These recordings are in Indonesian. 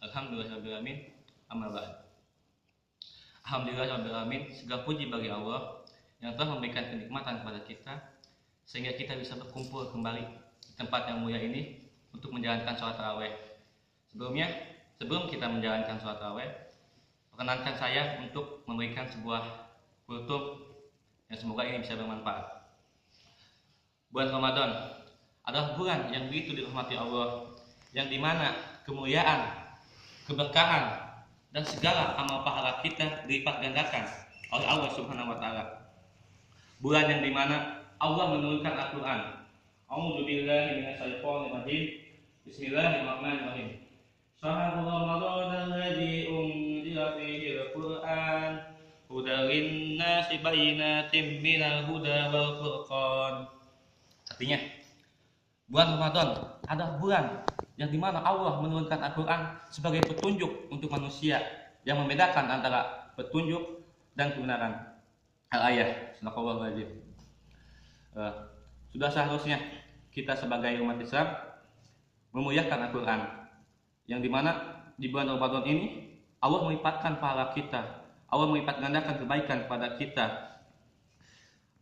Alhamdulillahirrahmanirrahim. Amma ba'd. Alhamdulillahirrahmanirrahim. Segala puji bagi Allah yang telah memberikan kenikmatan kepada kita sehingga kita bisa berkumpul kembali di tempat yang mulia ini untuk menjalankan sholat tarawih. Sebelum kita menjalankan sholat tarawih, perkenankan saya untuk memberikan sebuah kultum yang semoga ini bisa bermanfaat. Bulan Ramadan adalah bulan yang begitu dirahmati Allah, yang dimana kemuliaan, keberkahan, dan segala amal pahala kita dilipat gandakan oleh Allah Subhanahu wa Ta'ala. Bulan yang dimana Allah menurunkan Al-Quran. A'udzu billahi minasyaitonir rajim. Bismillahirrahmanirrahim. Syahrul Ramadan alladzi unzila fihi al-Qur'an hudan lin-nasi bayyinatin minal huda wal furqan. Artinya, bulan Ramadan adalah bulan yang dimana Allah menurunkan Al-Quran sebagai petunjuk untuk manusia yang membedakan antara petunjuk dan kebenaran. Al-ayah, sadaqallahul azim. Sudah seharusnya kita sebagai umat Islam memuliakan Al-Quran, yang dimana di bulan Ramadan ini Allah melipatkan pahala kita, Allah melipat gandakan kebaikan kepada kita.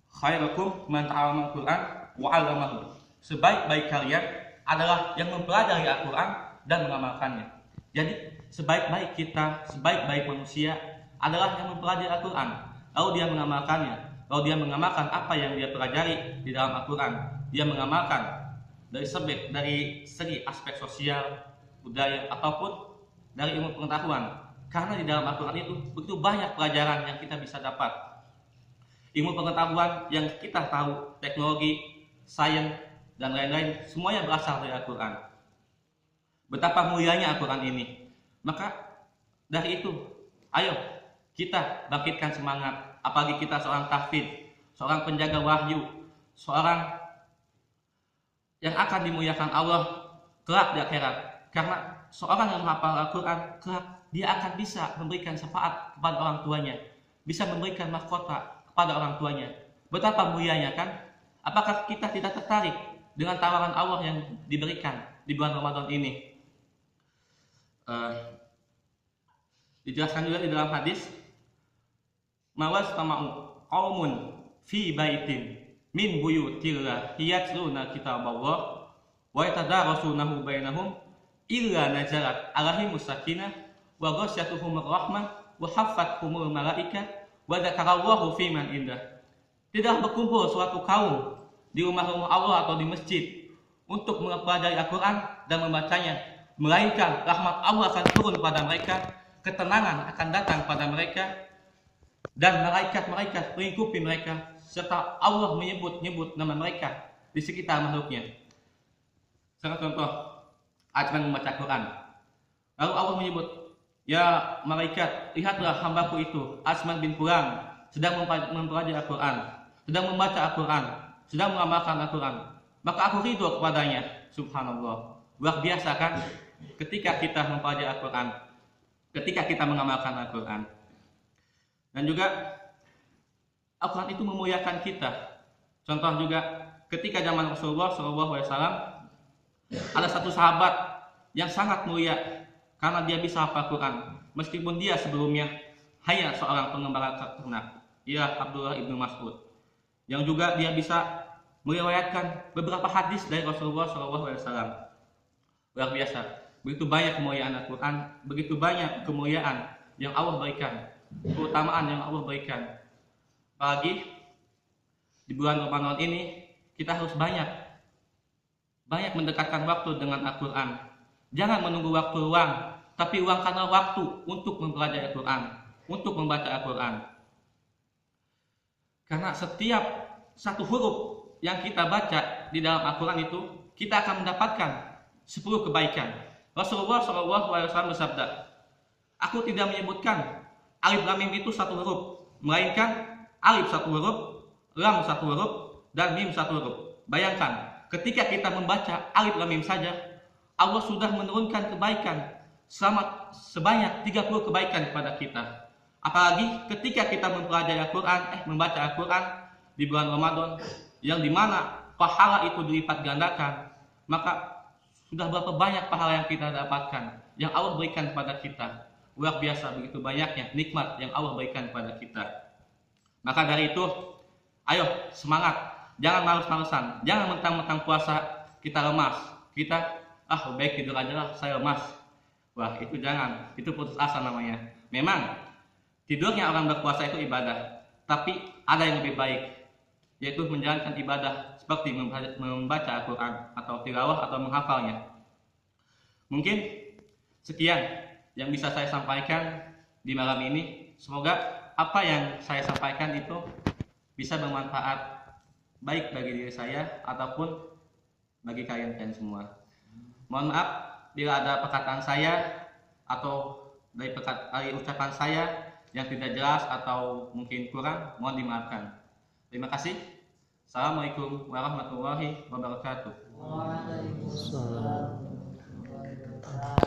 Khairukum man ta'allama Al-Quran wa 'allamahu. Sebaik-baik kalian adalah yang mempelajari Al-Quran dan mengamalkannya. Jadi sebaik-baik kita, sebaik-baik manusia adalah yang mempelajari Al-Quran, lalu dia mengamalkannya, lalu dia mengamalkan apa yang dia pelajari di dalam Al-Quran. Dia mengamalkan dari segi aspek sosial, budaya, ataupun dari ilmu pengetahuan. Karena di dalam Al-Quran itu begitu banyak pelajaran yang kita bisa dapat. Ilmu pengetahuan yang kita tahu, teknologi, sains, dan lain-lain, semuanya berasal dari Al-Quran. Betapa mulianya Al-Quran ini. Maka dari itu, ayo kita bangkitkan semangat. Apalagi kita seorang tahfidz, seorang penjaga wahyu, seorang yang akan dimuliakan Allah kelak di akhirat. Karena seorang yang menghafal Al-Quran, kelak dia akan bisa memberikan syafaat kepada orang tuanya, bisa memberikan mahkota kepada orang tuanya. Betapa mulianya kan? Apakah kita tidak tertarik dengan tawaran Allah yang diberikan di bulan Ramadan ini? Dijelaskan juga di dalam hadis, mawas tama'u qaumun fi baitin min buyutillah yatluna kitaballah wa yatadarasunahu bainahum illa nazalat alaihim sakinah wa ghasyatuhum rahmah wa haffathumul malaikah wa dzakarallahu fi man indah. Tidak berkumpul suatu kaum di rumah-rumah Allah atau di masjid untuk mempelajari Al-Quran dan membacanya, melainkan rahmat Allah akan turun pada mereka, ketenangan akan datang pada mereka, dan malaikat-malaikat melingkupi mereka, serta Allah menyebut-nyebut nama mereka di sekitar makhluknya. Salah contoh ajaran membaca Quran. Lalu Allah menyebut, ya malaikat, lihatlah hambaku itu, Asman bin Fulan, sedang mempelajari Al-Quran, sedang membaca Al-Quran, sedang mengamalkan Al-Quran, maka aku ridho kepadanya. Subhanallah, luar biasa kan? Ketika kita mempelajari Al-Quran, ketika kita mengamalkan Al-Quran. Dan juga Al-Quran itu memuliakan kita. Contoh juga ketika zaman Rasulullah SAW, ada satu sahabat yang sangat mulia karena dia bisa hafal Quran, meskipun dia sebelumnya hanya seorang pengembala ternak. Ia Abdullah ibnu Mas'ud, yang juga dia bisa meriwayatkan beberapa hadis dari Rasulullah SAW. Luar biasa, begitu banyak kemuliaan Al-Quran, begitu banyak kemuliaan yang Allah berikan, keutamaan yang Allah berikan. Apalagi di bulan Ramadan ini kita harus banyak mendekatkan waktu dengan Al-Quran. Jangan menunggu waktu luang, tapi luangkanlah waktu untuk mempelajari Al-Quran, untuk membaca Al-Quran. Karena setiap satu huruf yang kita baca di dalam Al-Quran itu, kita akan mendapatkan 10 kebaikan. Rasulullah SAW bersabda, aku tidak menyebutkan alif lam mim itu satu huruf, melainkan alif satu huruf, lam satu huruf, dan mim satu huruf. Bayangkan, ketika kita membaca alif lam mim saja, Allah sudah menurunkan kebaikan sebanyak 30 kebaikan kepada kita. Apalagi ketika kita mempelajari Al-Quran, membaca Al-Quran di bulan Ramadan, yang dimana pahala itu dilipat gandakan, maka Sudah berapa banyak pahala yang kita dapatkan, yang Allah berikan kepada kita. Luar biasa, begitu banyaknya nikmat yang Allah berikan kepada kita. Maka dari itu, ayo semangat, jangan males-malesan, jangan mentang-mentang puasa kita lemas, kita baik tidur aja lah, saya lemas. Wah, itu jangan, itu putus asa namanya. Memang tidurnya orang berpuasa itu ibadah, tapi ada yang lebih baik, yaitu menjalankan ibadah seperti membaca Al-Quran atau tilawah atau menghafalnya. Mungkin sekian yang bisa saya sampaikan di malam ini. Semoga apa yang saya sampaikan itu bisa bermanfaat baik bagi diri saya ataupun bagi kalian semua. Mohon maaf bila ada perkataan saya atau dari ucapan saya yang tidak jelas atau mungkin kurang, mohon dimaafkan. Terima kasih. Assalamualaikum warahmatullahi wabarakatuh.